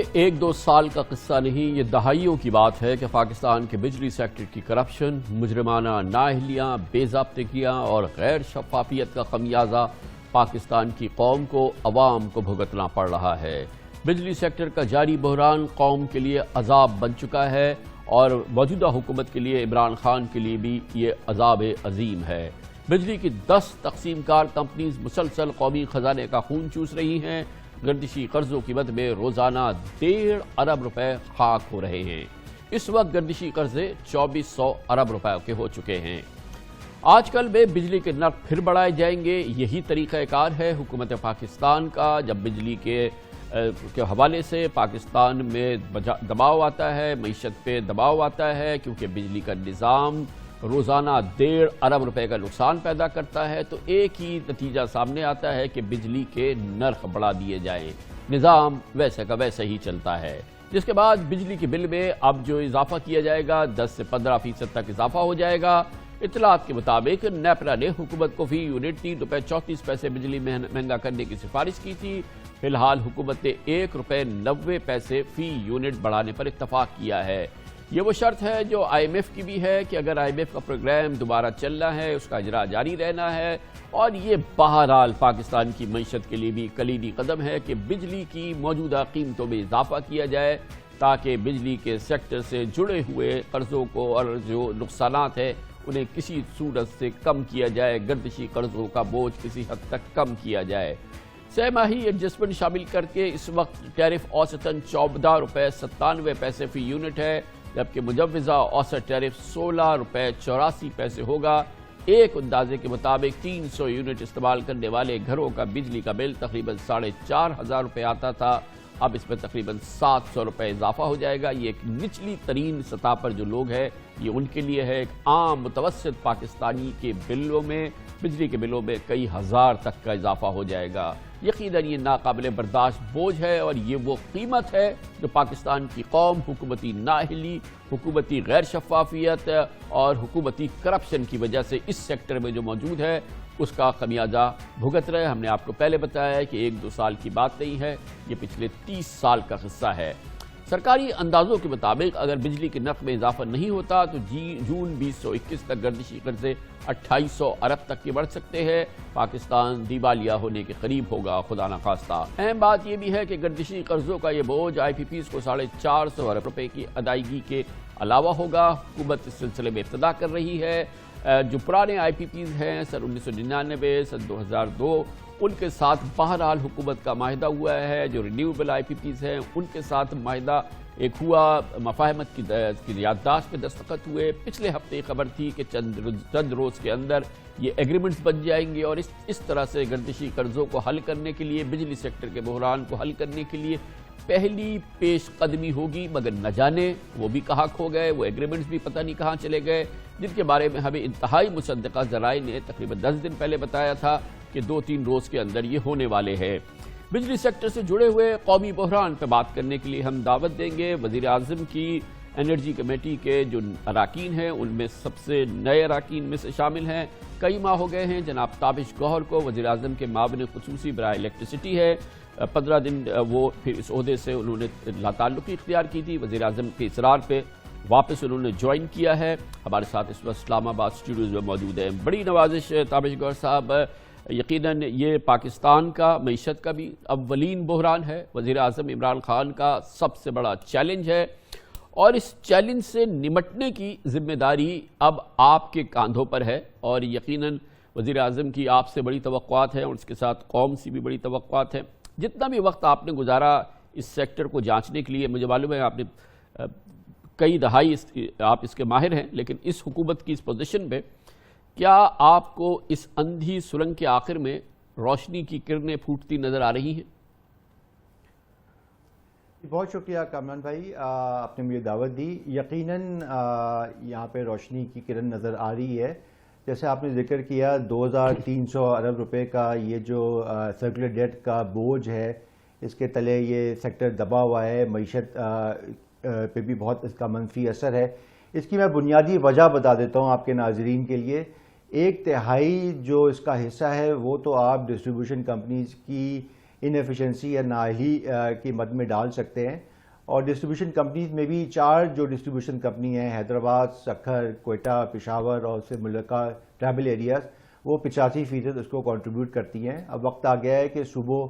یہ ایک دو سال کا قصہ نہیں، یہ دہائیوں کی بات ہے کہ پاکستان کے بجلی سیکٹر کی کرپشن، مجرمانہ نااہلیاں، بے ضابطگیاں اور غیر شفافیت کا خمیازہ پاکستان کی قوم کو، عوام کو بھگتنا پڑ رہا ہے۔ بجلی سیکٹر کا جاری بحران قوم کے لیے عذاب بن چکا ہے اور موجودہ حکومت کے لیے، عمران خان کے لیے بھی یہ عذاب عظیم ہے۔ بجلی کی 10 تقسیم کار کمپنیز مسلسل قومی خزانے کا خون چوس رہی ہیں۔ گردشی قرضوں کی مد میں روزانہ 1.5 ارب روپے خاک ہو رہے ہیں۔ اس وقت گردشی قرضے 2400 ارب روپے کے ہو چکے ہیں۔ آج کل میں بجلی کے نرخ پھر بڑھائے جائیں گے، یہی طریقہ کار ہے حکومت پاکستان کا۔ جب بجلی کے حوالے سے پاکستان میں دباؤ آتا ہے، معیشت پہ دباؤ آتا ہے، کیونکہ بجلی کا نظام روزانہ 1.5 ارب روپے کا نقصان پیدا کرتا ہے، تو ایک ہی نتیجہ سامنے آتا ہے کہ بجلی کے نرخ بڑھا دیے جائیں۔ نظام ویسے کا ویسے ہی چلتا ہے، جس کے بعد بجلی کے بل میں اب جو اضافہ کیا جائے گا 10 سے 15% تک اضافہ ہو جائے گا۔ اطلاعات کے مطابق نیپرا نے حکومت کو فی یونٹ 3 روپے 34 پیسے بجلی مہنگا کرنے کی سفارش کی تھی۔ فی الحال حکومت نے 1 روپے 90 پیسے فی یونٹ بڑھانے پر اتفاق کیا ہے۔ یہ وہ شرط ہے جو آئی ایم ایف کی بھی ہے کہ اگر آئی ایم ایف کا پروگرام دوبارہ چلنا ہے، اس کا اجرا جاری رہنا ہے، اور یہ بہرحال پاکستان کی معیشت کے لیے بھی کلیدی قدم ہے کہ بجلی کی موجودہ قیمتوں میں اضافہ کیا جائے تاکہ بجلی کے سیکٹر سے جڑے ہوئے قرضوں کو اور جو نقصانات ہیں انہیں کسی صورت سے کم کیا جائے، گردشی قرضوں کا بوجھ کسی حد تک کم کیا جائے۔ سہ ماہی ایڈجسٹمنٹ شامل کر کے اس وقت ٹیرف اوسطاً 14 روپے 97 پیسے فی یونٹ ہے، جبکہ مجوزہ اوسط ٹیرف 16 روپے 84 پیسے ہوگا۔ ایک اندازے کے مطابق 300 یونٹ استعمال کرنے والے گھروں کا بجلی کا بل تقریباً 4500 روپے آتا تھا، اب اس میں تقریباً 700 روپے اضافہ ہو جائے گا۔ یہ ایک نچلی ترین سطح پر جو لوگ ہیں، یہ ان کے لیے ہے۔ ایک عام متوسط پاکستانی کے بلوں میں، بجلی کے بلوں میں کئی ہزار تک کا اضافہ ہو جائے گا۔ یقیناً یہ ناقابل برداشت بوجھ ہے اور یہ وہ قیمت ہے جو پاکستان کی قوم حکومتی نااہلی، حکومتی غیر شفافیت اور حکومتی کرپشن کی وجہ سے اس سیکٹر میں جو موجود ہے اس کا خمیازہ بھگت رہے۔ ہم نے آپ کو پہلے بتایا ہے کہ 1-2 سال کی بات نہیں ہے، یہ پچھلے 30 سال کا قصہ ہے۔ سرکاری اندازوں کے مطابق اگر بجلی کے نرخ میں اضافہ نہیں ہوتا تو جون 2021 تک گردشی قرضے 2800 ارب تک کے بڑھ سکتے ہیں۔ پاکستان دیوالیہ ہونے کے قریب ہوگا، خدا نخواستہ۔ اہم بات یہ بھی ہے کہ گردشی قرضوں کا یہ بوجھ آئی پی پیز کو 450 ارب روپے کی ادائیگی کے علاوہ ہوگا۔ حکومت اس سلسلے میں ابتدا کر رہی ہے۔ جو پرانے آئی پی پیز ہیں سن 1999 سن 2002 ان کے ساتھ بہرحال حکومت کا معاہدہ ہوا ہے۔ جو رینیوبل آئی پی پیز ہیں ان کے ساتھ معاہدہ ایک ہوا، مفاہمت کی یادداشت پہ دستخط ہوئے۔ پچھلے ہفتے خبر تھی کہ چند روز کے اندر یہ ایگریمنٹس بن جائیں گے اور اس طرح سے گردشی قرضوں کو حل کرنے کے لیے، بجلی سیکٹر کے بحران کو حل کرنے کے لیے پہلی پیش قدمی ہوگی، مگر نہ جانے وہ بھی کہاں کھو گئے، وہ ایگریمنٹس بھی پتہ نہیں کہاں چلے گئے، جن کے بارے میں ہمیں انتہائی مصدقہ ذرائع نے تقریباً 10 دن پہلے بتایا تھا کہ 2-3 روز کے اندر یہ ہونے والے ہیں۔ بجلی سیکٹر سے جڑے ہوئے قومی بحران پہ بات کرنے کے لیے ہم دعوت دیں گے وزیر اعظم کی انرجی کمیٹی کے جو اراکین ہیں، ان میں سب سے نئے اراکین میں سے شامل ہیں۔ کئی ماہ ہو گئے ہیں جناب تابش گوہر کو وزیر اعظم کے معاون خصوصی برائے الیکٹریسٹی ہے۔ 15 دن وہ پھر اس عہدے سے انہوں نے لاتعلقی اختیار کی تھی، وزیر اعظم کے اصرار پہ واپس انہوں نے جوائن کیا ہے۔ ہمارے ساتھ اس وقت اسلام آباد اسٹوڈیوز میں موجود ہیں۔ بڑی نوازش تابش گوہر صاحب، یقیناً یہ پاکستان کا معیشت کا بھی اولین بحران ہے، وزیر اعظم عمران خان کا سب سے بڑا چیلنج ہے، اور اس چیلنج سے نمٹنے کی ذمہ داری اب آپ کے کاندھوں پر ہے، اور یقیناً وزیر اعظم کی آپ سے بڑی توقعات ہیں اور اس کے ساتھ قوم سے بھی بڑی توقعات ہیں۔ جتنا بھی وقت آپ نے گزارا اس سیکٹر کو جانچنے کے لیے، مجھے معلوم ہے آپ نے کئی دہائی آپ اس کے ماہر ہیں، لیکن اس حکومت کی اس پوزیشن پہ کیا آپ کو اس اندھی سرنگ کے آخر میں روشنی کی کرنیں پھوٹتی نظر آ رہی ہیں؟ بہت شکریہ کامران بھائی، آپ نے مجھے دعوت دی۔ یقیناً یہاں پہ روشنی کی کرن نظر آ رہی ہے۔ جیسے آپ نے ذکر کیا 2300 ارب روپے کا یہ جو سرکولر ڈیٹ کا بوجھ ہے، اس کے تلے یہ سیکٹر دبا ہوا ہے، معیشت پہ بھی بہت اس کا منفی اثر ہے۔ اس کی میں بنیادی وجہ بتا دیتا ہوں آپ کے ناظرین کے لیے۔ 1/3 جو اس کا حصہ ہے وہ تو آپ ڈسٹریبیوشن کمپنیز کی انیفیشنسی یا نااہلی کی مد میں ڈال سکتے ہیں. اور ڈسٹریبیوشن کمپنیز میں بھی 4 جو ڈسٹریبیوشن کمپنی ہیں حیدرآباد، سکھر، کوئٹہ، پشاور اور اس سے ملکہ ٹرائبل ایریاز، وہ 85% اس کو کنٹریبیوٹ کرتی ہیں. اب وقت آ گیا ہے کہ صوبوں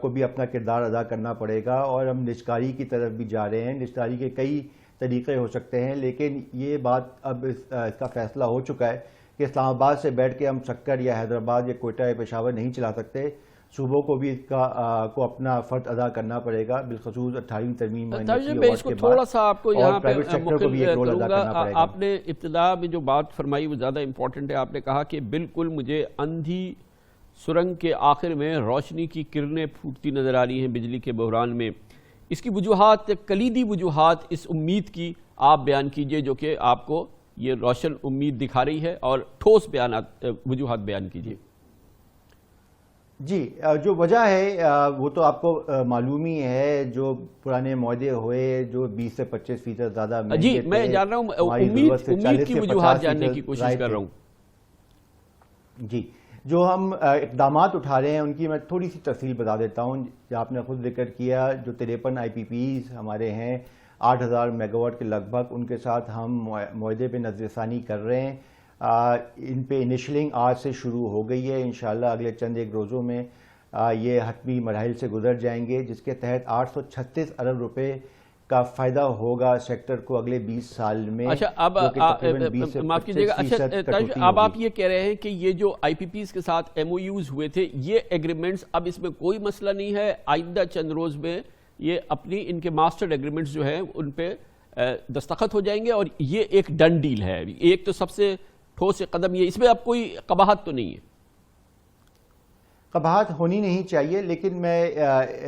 کو بھی اپنا کردار ادا کرنا پڑے گا اور ہم نجکاری کی طرف بھی جا رہے ہیں. نجکاری کے کئی طریقے ہو سکتے ہیں، لیکن یہ بات اب اس کا فیصلہ ہو چکا ہے کہ اسلام آباد سے بیٹھ کے ہم سکر یا حیدرآباد یا کوئٹہ یا پشاور نہیں چلا سکتے. صوبوں کو بھی اس کا کو اپنا فرض ادا کرنا پڑے گا، بالخصوص 18ویں ترمیم میں اس کو تھوڑا سا آپ کو یہاں پہ مکمل کروں گا. آپ نے ابتدا میں جو بات فرمائی وہ زیادہ امپورٹنٹ ہے. آپ نے کہا کہ بالکل مجھے اندھی سرنگ کے آخر میں روشنی کی کرنیں پھوٹتی نظر آ رہی ہیں بجلی کے بحران میں. اس کی وجوہات، کلیدی وجوہات اس امید کی آپ بیان کیجئے جو کہ آپ کو یہ روشن امید دکھا رہی ہے، اور ٹھوس وجوہات بیان کیجئے. جی، جو وجہ ہے وہ تو آپ کو معلوم ہی ہے. جو پرانے معاہدے ہوئے جو 20 سے 25% زیادہ مہنگے جی تھے، میں جان رہا ہوں، امید کی وجوہات جاننے کی کوشش کر رہا ہوں. جی، جو ہم اقدامات اٹھا رہے ہیں ان کی میں تھوڑی سی تفصیل بتا دیتا ہوں. آپ نے خود ذکر کیا جو 53 IPPs ہمارے ہیں 8000 میگا واٹ کے لگ بھگ، ان کے ساتھ ہم معاہدے پہ نظر ثانی کر رہے ہیں. ان پہ انیشلنگ آج سے شروع ہو گئی ہے. انشاءاللہ اگلے چند ایک روزوں میں یہ حتمی مراحل سے گزر جائیں گے، جس کے تحت 836 ارب روپے کا فائدہ ہوگا سیکٹر کو اگلے 20 سال میں. اچھا، اب معاف کیجیے گا، اچھا اب آپ یہ کہہ رہے ہیں کہ یہ جو IPPs کے ساتھ MOUs ہوئے تھے، یہ ایگریمنٹس اب اس میں کوئی مسئلہ نہیں ہے، آئندہ چند روز میں یہ اپنی ان کے ماسٹر ایگریمنٹس جو ہیں ان پہ دستخط ہو جائیں گے اور یہ ایک ڈن ڈیل ہے. ایک تو سب سے ٹھوس قدم یہ، اس میں اب کوئی قباحت تو نہیں ہے؟ قباحت ہونی نہیں چاہیے، لیکن میں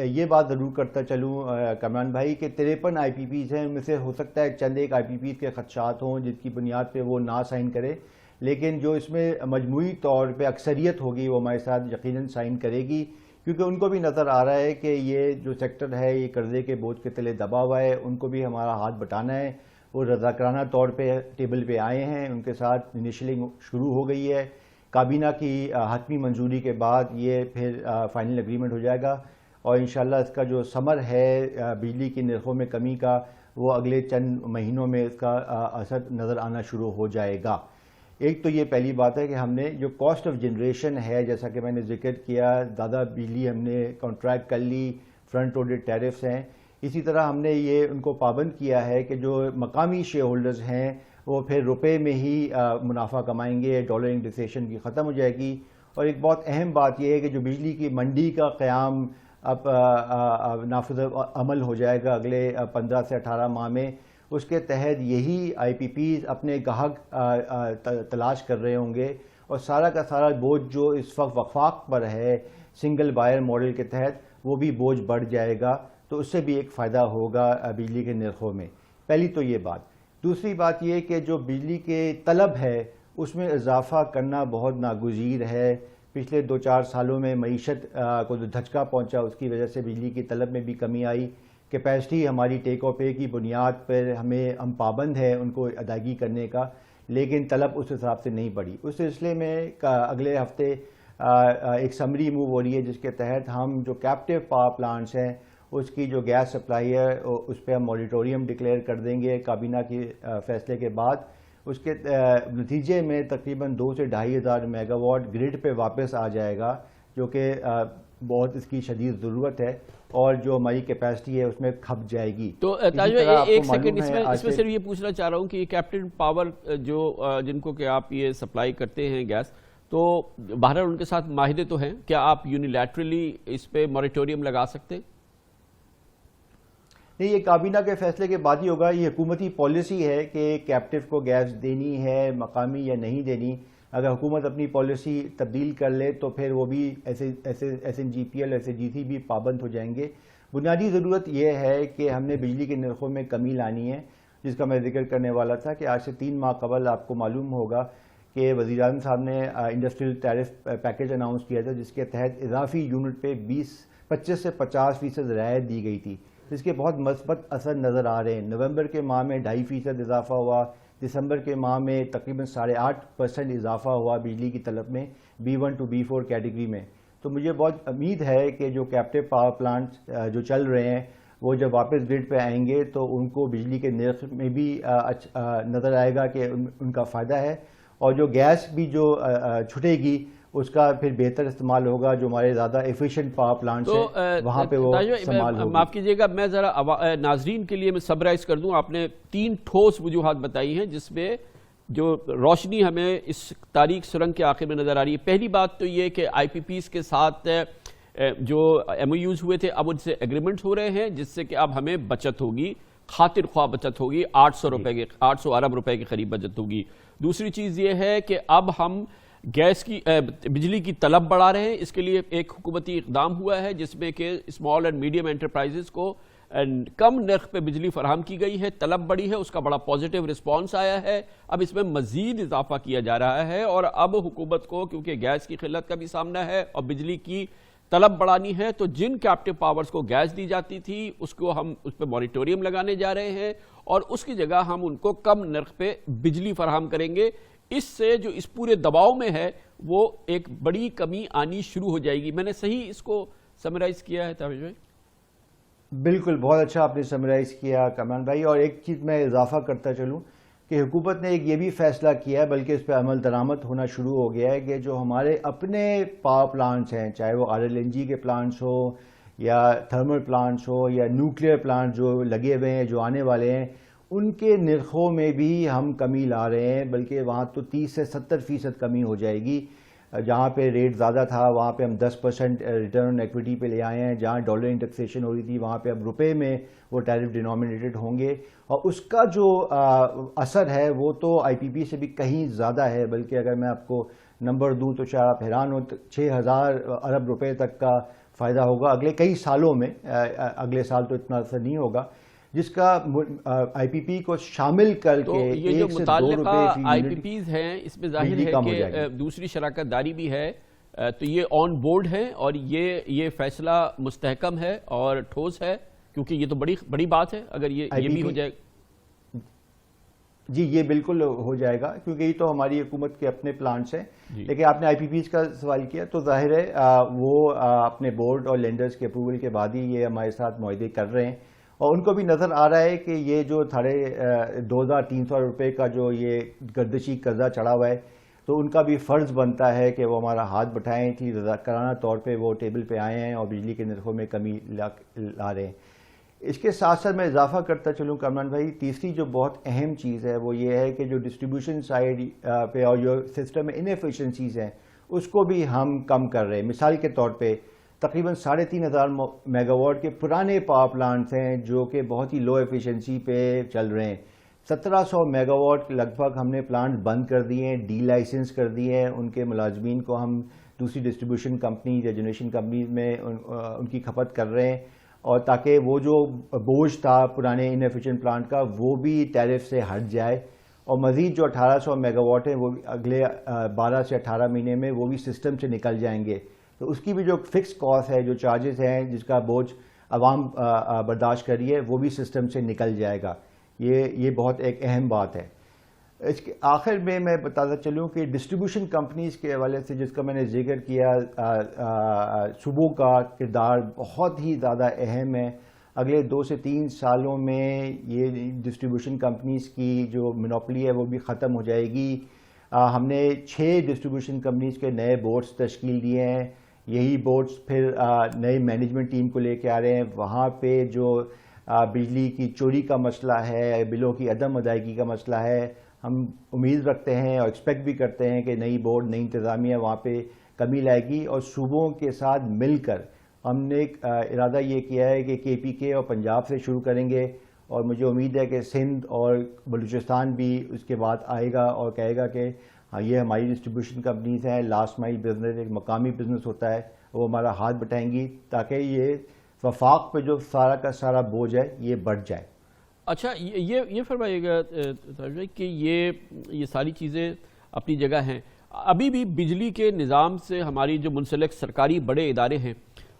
یہ بات ضرور کرتا چلوں کامران بھائی کہ 53 IPPs ہیں، ان میں سے ہو سکتا ہے چند ایک IPPs کے خدشات ہوں جس کی بنیاد پہ وہ نہ سائن کرے، لیکن جو اس میں مجموعی طور پہ اکثریت ہوگی وہ ہمارے ساتھ یقیناً سائن کرے گی، کیونکہ ان کو بھی نظر آ رہا ہے کہ یہ جو سیکٹر ہے یہ قرضے کے بوجھ کے تلے دبا ہوا ہے. ان کو بھی ہمارا ہاتھ بٹانا ہے. وہ رضاکارانہ طور پہ ٹیبل پہ آئے ہیں، ان کے ساتھ انیشلنگ شروع ہو گئی ہے. کابینہ کی حتمی منظوری کے بعد یہ پھر فائنل اگریمنٹ ہو جائے گا اور انشاءاللہ اس کا جو ثمر ہے بجلی کی نرخوں میں کمی کا، وہ اگلے چند مہینوں میں اس کا اثر نظر آنا شروع ہو جائے گا. ایک تو یہ پہلی بات ہے کہ ہم نے جو کاسٹ آف جنریشن ہے، جیسا کہ میں نے ذکر کیا، زیادہ بجلی ہم نے کنٹریکٹ کر لی، فرنٹ لوڈڈ ٹیرفز ہیں. اسی طرح ہم نے یہ ان کو پابند کیا ہے کہ جو مقامی شیئر ہولڈرز ہیں وہ پھر روپے میں ہی منافع کمائیں گے، ڈالر انڈیکسیشن کی ختم ہو جائے گی. اور ایک بہت اہم بات یہ ہے کہ جو بجلی کی منڈی کا قیام اب نافذ عمل ہو جائے گا اگلے 15 سے 18 ماہ میں، اس کے تحت یہی IPPs اپنے گاہک تلاش کر رہے ہوں گے اور سارا کا سارا بوجھ جو اس وقت وفاق پر ہے سنگل بائر ماڈل کے تحت، وہ بھی بوجھ بڑھ جائے گا. تو اس سے بھی ایک فائدہ ہوگا بجلی کے نرخوں میں. پہلی تو یہ بات. دوسری بات یہ کہ جو بجلی کے طلب ہے اس میں اضافہ کرنا بہت ناگزیر ہے. پچھلے 2-4 سالوں میں معیشت کو جو دھچکا پہنچا اس کی وجہ سے بجلی کی طلب میں بھی کمی آئی. کیپیسٹی ہماری ٹیک اور پے کی بنیاد پر ہم پابند ہیں ان کو ادائیگی کرنے کا، لیکن طلب اس حساب سے نہیں بڑھی. اس سلسلے میں اگلے ہفتے ایک سمری موو ہو رہی ہے جس کے تحت ہم جو کیپٹیو پاور پلانٹس ہیں اس کی جو گیس سپلائی ہے اس پہ ہم موریٹوریم ڈکلیئر کر دیں گے کابینہ کے فیصلے کے بعد. اس کے نتیجے میں تقریباً 2 سے 2500 میگا واٹ گرڈ پہ واپس آ جائے گا، جو کہ بہت اس کی شدید ضرورت ہے اور جو ہماری کیپیسٹی ہے اس میں کھپ جائے گی. تو ایک سیکنڈ اس میں صرف یہ پوچھنا چاہ رہا ہوں کہ یہ کیپٹن پاور جو جن کو کہ آپ یہ سپلائی کرتے ہیں گیس، تو بہرحال ان کے ساتھ معاہدے تو ہیں، کیا آپ یونیلیٹرلی اس پہ موریٹوریم لگا سکتے ہیں؟ نہیں، یہ کابینہ کے فیصلے کے بعد ہی ہوگا. یہ حکومتی پالیسی ہے کہ کیپٹیو کو گیس دینی ہے مقامی یا نہیں دینی. اگر حکومت اپنی پالیسی تبدیل کر لے تو پھر وہ بھی SNGPL SAGC بھی پابند ہو جائیں گے. بنیادی ضرورت یہ ہے کہ ہم نے بجلی کے نرخوں میں کمی لانی ہے، جس کا میں ذکر کرنے والا تھا کہ آج سے 3 ماہ قبل آپ کو معلوم ہوگا کہ وزیر اعظم صاحب نے انڈسٹریل ٹیرف پیکیج اناؤنس کیا تھا، جس کے تحت اضافی یونٹ پہ 25 سے 50% رعایت دی گئی تھی، جس کے بہت مثبت اثر نظر آ رہے ہیں. نومبر کے ماہ میں 2.5% اضافہ ہوا، دسمبر کے ماہ میں تقریباً 8.5% اضافہ ہوا بجلی کی طلب میں B1 to B4 کیٹیگری میں. تو مجھے بہت امید ہے کہ جو کیپٹیو پاور پلانٹس جو چل رہے ہیں وہ جب واپس گرڈ پہ آئیں گے تو ان کو بجلی کے نرخ میں بھی نظر آئے گا کہ ان کا فائدہ ہے، اور جو گیس بھی جو چھٹے گی اس کا پھر بہتر استعمال ہوگا، جو ہمارے زیادہ ایفیشینٹ پاور پلانٹس ہیں وہاں پہ وہ استعمال ہوگا۔ معاف کیجیے گا، میں ذرا ناظرین کے لیے میں سمرائز کر دوں۔ آپ نے 3 ٹھوس وجوہات بتائی ہیں جس میں جو روشنی ہمیں اس تاریک سرنگ کے آخر میں نظر آ رہی ہے۔ پہلی بات تو یہ کہ آئی پی پیز کے ساتھ جو ایم او یوز ہوئے تھے اب ان سے ایگریمنٹ ہو رہے ہیں، جس سے کہ اب ہمیں بچت ہوگی، خاطر خواہ بچت ہوگی، 800 ارب روپے کے قریب بچت ہوگی۔ دوسری چیز یہ ہے کہ اب ہم گیس کی بجلی کی طلب بڑھا رہے ہیں۔ اس کے لیے ایک حکومتی اقدام ہوا ہے جس میں کہ اسمال اینڈ میڈیم انٹرپرائزز کو کم نرخ پہ بجلی فراہم کی گئی ہے، طلب بڑھی ہے، اس کا بڑا پازیٹیو رسپانس آیا ہے۔ اب اس میں مزید اضافہ کیا جا رہا ہے، اور اب حکومت کو کیونکہ گیس کی قلت کا بھی سامنا ہے اور بجلی کی طلب بڑھانی ہے، تو جن کیپٹیو پاورز کو گیس دی جاتی تھی اس کو ہم اس پہ موریٹوریم لگانے جا رہے ہیں، اور اس کی جگہ ہم ان کو کم نرخ پہ بجلی فراہم کریں گے۔ اس سے جو اس پورے دباؤ میں ہے وہ ایک بڑی کمی آنی شروع ہو جائے گی۔ میں نے صحیح اس کو سمرائز کیا ہے تابش بھائی؟ بالکل، بہت اچھا آپ نے سمرائز کیا کامران بھائی، اور ایک چیز میں اضافہ کرتا چلوں کہ حکومت نے ایک یہ بھی فیصلہ کیا ہے، بلکہ اس پہ عمل درآمد ہونا شروع ہو گیا ہے، کہ جو ہمارے اپنے پاور پلانٹس ہیں، چاہے وہ RLNG کے پلانٹس ہو یا تھرمل پلانٹس ہو یا نیوکلیئر پلانٹ جو لگے ہوئے ہیں جو آنے والے ہیں، ان کے نرخوں میں بھی ہم کمی لا رہے ہیں، بلکہ وہاں تو 30 سے 70% کمی ہو جائے گی۔ جہاں پہ ریٹ زیادہ تھا وہاں پہ ہم 10% ریٹرن آن ایکویٹی پہ لے آئے ہیں، جہاں ڈالر انڈیکسیشن ہو رہی تھی وہاں پہ اب روپے میں وہ ٹیرف ڈینومینیٹڈ ہوں گے، اور اس کا جو اثر ہے وہ تو آئی پی پی سے بھی کہیں زیادہ ہے، بلکہ اگر میں آپ کو نمبر دوں تو شاید آپ حیران ہو، 6,000 ارب روپے تک کا فائدہ ہوگا اگلے کئی سالوں میں۔ اگلے سال تو اتنا اثر نہیں ہوگا، جس کا آئی پی پی کو شامل کر کے یہ جو متعلقہ آئی پی پیز ہیں اس میں ظاہر ہے کہ دوسری شراکت داری بھی ہے، تو یہ آن بورڈ ہے اور یہ فیصلہ مستحکم ہے اور ٹھوس ہے، کیونکہ یہ تو بڑی بات ہے اگر یہ بھی ہو جائے۔ جی یہ بالکل ہو جائے گا، کیونکہ یہ تو ہماری حکومت کے اپنے پلانٹس ہیں، لیکن آپ نے آئی پی پیز کا سوال کیا تو ظاہر ہے وہ اپنے بورڈ اور لینڈرز کے اپروول کے بعد ہی یہ ہمارے ساتھ معاہدے کر رہے ہیں، اور ان کو بھی نظر آ رہا ہے کہ یہ جو 2,300 روپے کا جو یہ گردشی قرضہ چڑھا ہوا ہے، تو ان کا بھی فرض بنتا ہے کہ وہ ہمارا ہاتھ بٹھائیں، تھی رضاکارانہ طور پہ وہ ٹیبل پہ آئے ہیں اور بجلی کے نرخوں میں کمی لا رہے ہیں۔ اس کے ساتھ ساتھ میں اضافہ کرتا چلوں کامران بھائی، تیسری جو بہت اہم چیز ہے وہ یہ ہے کہ جو ڈسٹریبیوشن سائڈ پہ اور جو سسٹم میں انیفیشنسیز ہیں اس کو بھی ہم کم کر رہے ہیں۔ مثال کے طور پہ تقریباً 3,500 میگا واٹ کے پرانے پاور پلانٹس ہیں جو کہ بہت ہی لو ایفیشنسی پہ چل رہے ہیں، 1,700 میگا واٹ لگ بھگ ہم نے پلانٹ بند کر دیے ہیں، ڈی لائسنس کر دیے ہیں، ان کے ملازمین کو ہم دوسری ڈسٹریبیوشن کمپنی یا جنریشن کمپنیز میں ان کی کھپت کر رہے ہیں، اور تاکہ وہ جو بوجھ تھا پرانے انیفیشینٹ پلانٹ کا وہ بھی ٹیرف سے ہٹ جائے، اور مزید جو 1,800 میگا واٹ ہیں وہ اگلے 12 سے 18 مہینے میں وہ بھی سسٹم سے نکل جائیں گے، تو اس کی بھی جو فکس کاسٹ ہے، جو چارجز ہیں جس کا بوجھ عوام برداشت کر رہی ہے، وہ بھی سسٹم سے نکل جائے گا۔ یہ بہت ایک اہم بات ہے۔ اس کے آخر میں بتاتا چلوں کہ ڈسٹریبیوشن کمپنیز کے حوالے سے جس کا میں نے ذکر کیا، صوبوں کا کردار بہت ہی زیادہ اہم ہے۔ اگلے 2 سے 3 سالوں میں یہ ڈسٹریبیوشن کمپنیز کی جو مونوپلی ہے وہ بھی ختم ہو جائے گی۔ ہم نے 6 ڈسٹریبیوشن کمپنیز کے نئے بورڈز تشکیل دیے ہیں، یہی بورڈز پھر نئے مینجمنٹ ٹیم کو لے کے آ رہے ہیں۔ وہاں پہ جو بجلی کی چوری کا مسئلہ ہے، بلوں کی عدم ادائیگی کا مسئلہ ہے، ہم امید رکھتے ہیں اور ایکسپیکٹ بھی کرتے ہیں کہ نئی بورڈ، نئی انتظامیہ وہاں پہ کمی لائے گی، اور صوبوں کے ساتھ مل کر ہم نے ارادہ یہ کیا ہے کہ KPK اور پنجاب سے شروع کریں گے، اور مجھے امید ہے کہ سندھ اور بلوچستان بھی اس کے بعد آئے گا اور کہے گا کہ ہاں یہ ہماری ڈسٹریبیوشن کمپنیز ہیں، لاسٹ مائل بزنس ایک مقامی بزنس ہوتا ہے، وہ ہمارا ہاتھ بٹائیں گی تاکہ یہ وفاق پہ جو سارا کا سارا بوجھ ہے یہ بڑھ جائے۔ اچھا یہ فرمائیے گا کہ یہ ساری چیزیں اپنی جگہ ہیں، ابھی بھی بجلی کے نظام سے ہماری جو منسلک سرکاری بڑے ادارے ہیں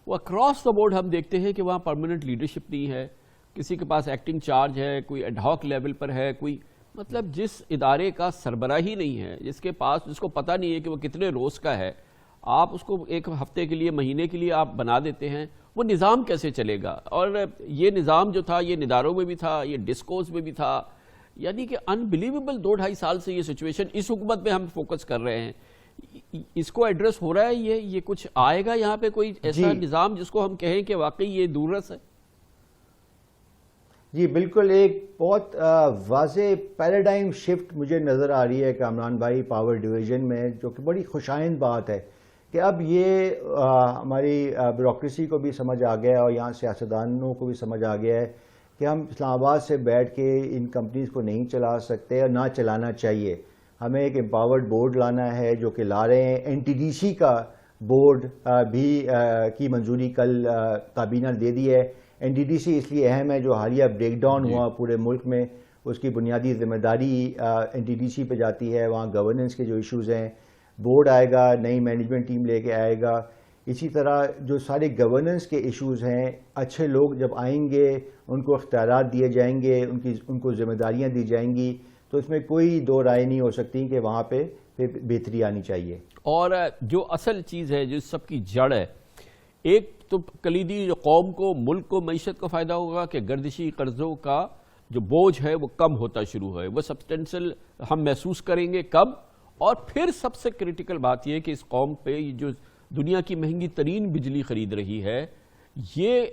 وہ اکراس دا بورڈ ہم دیکھتے ہیں کہ وہاں پرماننٹ لیڈرشپ نہیں ہے، کسی کے پاس ایکٹنگ چارج ہے، کوئی ایڈ ہاک لیول پر ہے، کوئی مطلب جس ادارے کا سربراہی نہیں ہے، جس کو پتہ نہیں ہے کہ وہ کتنے روز کا ہے، آپ اس کو ایک ہفتے کے لیے مہینے کے لیے آپ بنا دیتے ہیں, وہ نظام کیسے چلے گا؟ اور یہ نظام جو تھا یہ نداروں میں بھی تھا, یہ ڈسکوز میں بھی تھا, یعنی کہ انبلیویبل 2-2.5 سال سے یہ سچویشن اس حکومت میں ہم فوکس کر رہے ہیں, اس کو ایڈریس ہو رہا ہے؟ یہ کچھ آئے گا یہاں پہ کوئی ایسا نظام جس کو ہم کہیں کہ واقعی یہ دوررس ہے؟ جی بالکل, ایک بہت واضح پیراڈائم شفٹ مجھے نظر آ رہی ہے کامران بھائی پاور ڈویژن میں, جو کہ بڑی خوشائند بات ہے کہ اب یہ ہماری بیوروکریسی کو بھی سمجھ آ گیا ہے اور یہاں سیاستدانوں کو بھی سمجھ آ گیا ہے کہ ہم اسلام آباد سے بیٹھ کے ان کمپنیز کو نہیں چلا سکتے اور نہ چلانا چاہیے. ہمیں ایک امپاورڈ بورڈ لانا ہے جو کہ لا رہے ہیں. این ٹی ڈی سی کا بورڈ بھی کی منظوری کل کابینہ نے دے دی ہے. این ڈی ڈی سی اس لیے اہم ہے جو حالیہ بریک ڈاؤن ہوا پورے ملک میں, اس کی بنیادی ذمہ داری این ڈی ڈی سی پہ جاتی ہے. وہاں گورننس کے جو ایشوز ہیں, بورڈ آئے گا, نئی مینجمنٹ ٹیم لے کے آئے گا. اسی طرح جو سارے گورننس کے ایشوز ہیں, اچھے لوگ جب آئیں گے ان کو اختیارات دیے جائیں گے, ان کو ذمہ داریاں دی جائیں گی, تو اس میں کوئی دو رائے نہیں ہو سکتی کہ وہاں پہ بہتری آنی چاہیے. اور جو اصل چیز ہے, جو سب کی جڑ ہے, ایک تو کلیدی جو قوم کو, ملک کو, معیشت کو فائدہ ہوگا کہ گردشی قرضوں کا جو بوجھ ہے وہ کم ہوتا شروع ہے, وہ سبسٹینشل ہم محسوس کریں گے کب. اور پھر سب سے کریٹیکل بات یہ کہ اس قوم پہ جو دنیا کی مہنگی ترین بجلی خرید رہی ہے, یہ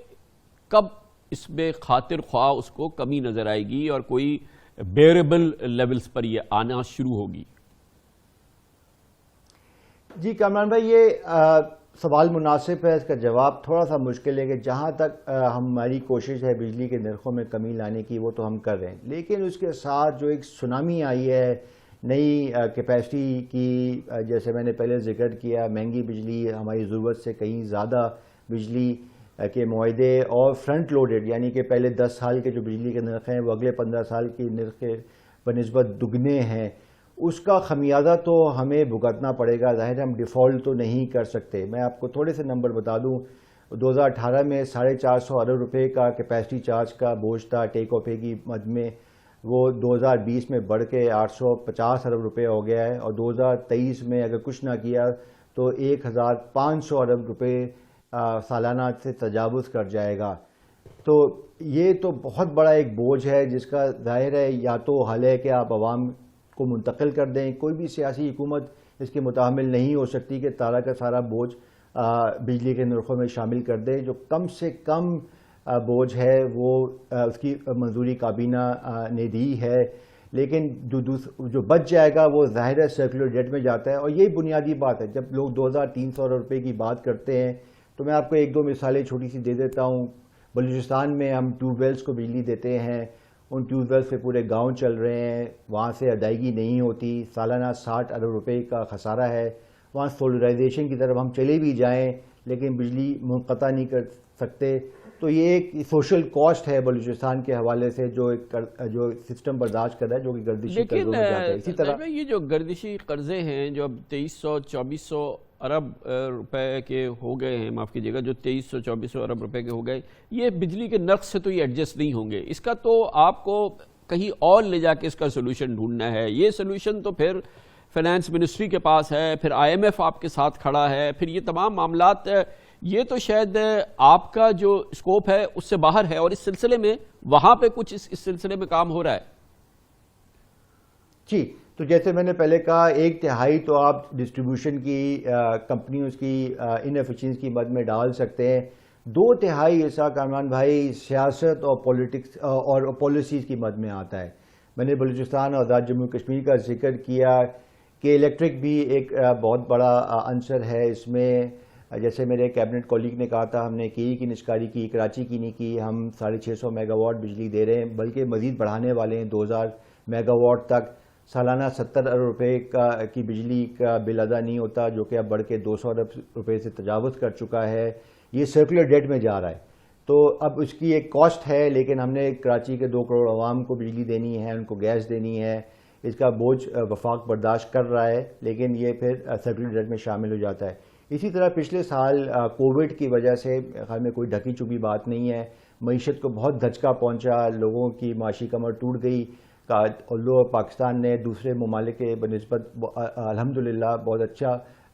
کب اس میں خاطر خواہ اس کو کمی نظر آئے گی اور کوئی بیئربل لیولز پر یہ آنا شروع ہوگی؟ جی کامران بھائی, یہ سوال مناسب ہے, اس کا جواب تھوڑا سا مشکل ہے کہ جہاں تک ہماری کوشش ہے بجلی کے نرخوں میں کمی لانے کی وہ تو ہم کر رہے ہیں, لیکن اس کے ساتھ جو ایک سونامی آئی ہے نئی کیپیسٹی کی, جیسے میں نے پہلے ذکر کیا, مہنگی بجلی, ہماری ضرورت سے کہیں زیادہ بجلی کے معاہدے اور فرنٹ لوڈڈ, یعنی کہ پہلے 10 سال کے جو بجلی کے نرخ ہیں وہ اگلے 15 سال کی نرخ کے بنسبت دگنے ہیں. اس کا خمیازہ تو ہمیں بھگتنا پڑے گا. ظاہر ہے ہم ڈیفالٹ تو نہیں کر سکتے. میں آپ کو تھوڑے سے نمبر بتا دوں, 2018 میں 450 ارب روپے کا کیپیسٹی چارج کا بوجھ تھا ٹیک آف کی مد میں, وہ 2020 میں بڑھ کے 850 ارب روپے ہو گیا ہے, اور 2023 میں اگر کچھ نہ کیا تو 1500 ارب روپے سالانہ سے تجاوز کر جائے گا. تو یہ تو بہت بڑا ایک بوجھ ہے جس کا ظاہر ہے یا تو حل ہے کہ آپ عوام کو منتقل کر دیں. کوئی بھی سیاسی حکومت اس کے متحمل نہیں ہو سکتی کہ سارا کا سارا بوجھ بجلی کے نرخوں میں شامل کر دے. جو کم سے کم بوجھ ہے وہ اس کی منظوری کابینہ نے دی ہے, لیکن جو بچ جائے گا وہ ظاہر ہے سرکولر ڈیٹ میں جاتا ہے. اور یہی بنیادی بات ہے. جب لوگ 2300 ارب روپے کی بات کرتے ہیں تو میں آپ کو 1-2 مثالیں چھوٹی سی دے دیتا ہوں. بلوچستان میں ہم ٹیوب ویلز کو بجلی دیتے ہیں, ان ٹیوب ویلز پہ پورے گاؤں چل رہے ہیں, وہاں سے ادائیگی نہیں ہوتی, سالانہ 60 ارب روپے کا خسارہ ہے. وہاں سولرائزیشن کی طرف ہم چلے بھی جائیں لیکن بجلی منقطع نہیں کر سکتے. تو یہ ایک سوشل کاسٹ ہے بلوچستان کے حوالے سے جو سسٹم برداشت کر رہا ہے, جو کہ گردشی قرضوں میں جاتا ہے. اسی طرح یہ جو گردشی قرضے ہیں جو اب 2300-2400 ارب روپے کے ہو گئے ہیں, معاف کیجیے گا, جو 2300-2400 ارب روپے کے ہو گئے, یہ بجلی کے نرخ سے تو یہ ایڈجسٹ نہیں ہوں گے. اس کا تو آپ کو کہیں اور لے جا کے اس کا سولوشن ڈھونڈنا ہے. یہ سولوشن تو پھر فائنانس منسٹری کے پاس ہے, پھر آئی ایم ایف آپ کے ساتھ کھڑا ہے, پھر یہ تمام معاملات, یہ تو شاید آپ کا جو اسکوپ ہے اس سے باہر ہے. اور اس سلسلے میں وہاں پہ کچھ اس سلسلے میں کام ہو رہا ہے؟ جی, تو جیسے میں نے پہلے کہا 1/3 تو آپ ڈسٹریبیوشن کی کمپنیوں کی انیفیشنسی کی مد میں ڈال سکتے ہیں. 2/3 ایسا کامران بھائی سیاست اور پولیٹکس اور پالیسیز کی مد میں آتا ہے. میں نے بلوچستان اور آزاد جموں کشمیر کا ذکر کیا کہ الیکٹرک بھی ایک بہت بڑا عنصر ہے اس میں. جیسے میرے کیبنٹ کولیگ نے کہا تھا, ہم نے کی نشکاری کی, کراچی کی نہیں کی. ہم 650 میگا واٹ بجلی دے رہے ہیں, بلکہ مزید بڑھانے والے ہیں 2000 میگا واٹ تک. سالانہ 70 ارب روپے کی بجلی کا بل ادا نہیں ہوتا, جو کہ اب بڑھ کے 200 ارب روپے سے تجاوز کر چکا ہے. یہ سرکولر ڈیٹ میں جا رہا ہے. تو اب اس کی ایک کاسٹ ہے, لیکن ہم نے کراچی کے 2 کروڑ عوام کو بجلی دینی ہے, ان کو گیس دینی ہے. اس کا بوجھ وفاق برداشت کر رہا ہے, لیکن یہ پھر سرکولر ڈیٹ میں شامل ہو جاتا ہے. اسی طرح پچھلے سال کووڈ کی وجہ سے خیال میں کوئی ڈھکی چھپی بات نہیں ہے, معیشت کو بہت دھچکا پہنچا, لوگوں کی معاشی کمر ٹوٹ گئی. پاکستان نے دوسرے ممالک کے بنسبت الحمدللہ بہت اچھا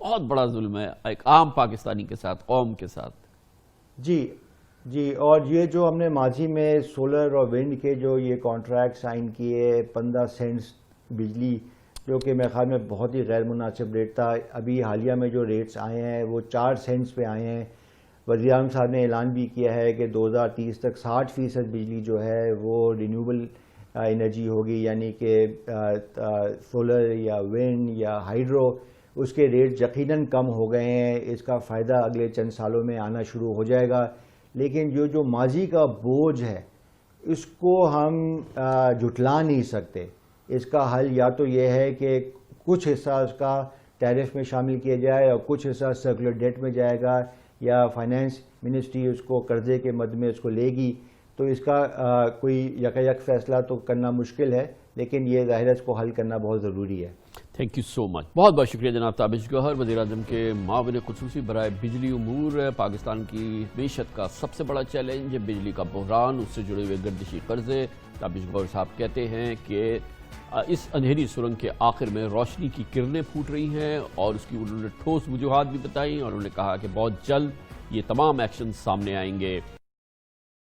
بہت بڑا ظلم ہے ایک عام پاکستانی کے ساتھ، قوم کے ساتھ۔ جی اور یہ جو ہم نے ماضی میں سولر اور ونڈ کے جو یہ کانٹریکٹ سائن کیے 15 سینٹس بجلی، جو کہ میرے خیال میں بہت ہی غیر مناسب ریٹ تھا، ابھی حالیہ میں جو ریٹس آئے ہیں وہ 4 سینٹس پہ آئے ہیں۔ وزیر اعظم صاحب نے اعلان بھی کیا ہے کہ 2030 تک 60% بجلی جو ہے وہ رینیوبل انرجی ہوگی، یعنی کہ سولر یا ونڈ یا ہائیڈرو، اس کے ریٹ یقیناً کم ہو گئے ہیں۔ اس کا فائدہ اگلے چند سالوں میں آنا شروع ہو جائے گا، لیکن جو ماضی کا بوجھ ہے اس کو ہم جھٹلا نہیں سکتے۔ اس کا حل یا تو یہ ہے کہ کچھ حصہ اس کا ٹیرف میں شامل کیا جائے اور کچھ حصہ سرکولر ڈیٹ میں جائے گا، یا فائنانس منسٹری اس کو قرضے کے مد میں اس کو لے گی، تو اس کا کوئی یک فیصلہ تو کرنا مشکل ہے، لیکن یہ ظاہر ہے اس کو حل کرنا بہت ضروری ہے۔ تھینک یو سو مچ، بہت بہت شکریہ جناب تابش گوہر، وزیر اعظم کے معاون خصوصی برائے بجلی امور۔ پاکستان کی معیشت کا سب سے بڑا چیلنج بجلی کا بحران، اس سے جڑے ہوئے گردشی قرضے۔ تابش گوہر صاحب کہتے ہیں کہ اس اندھیری سرنگ کے آخر میں روشنی کی کرنیں پھوٹ رہی ہیں، اور اس کی انہوں نے ٹھوس وجوہات بھی بتائیں، اور انہوں نے کہا کہ بہت جلد یہ تمام ایکشن سامنے آئیں گے۔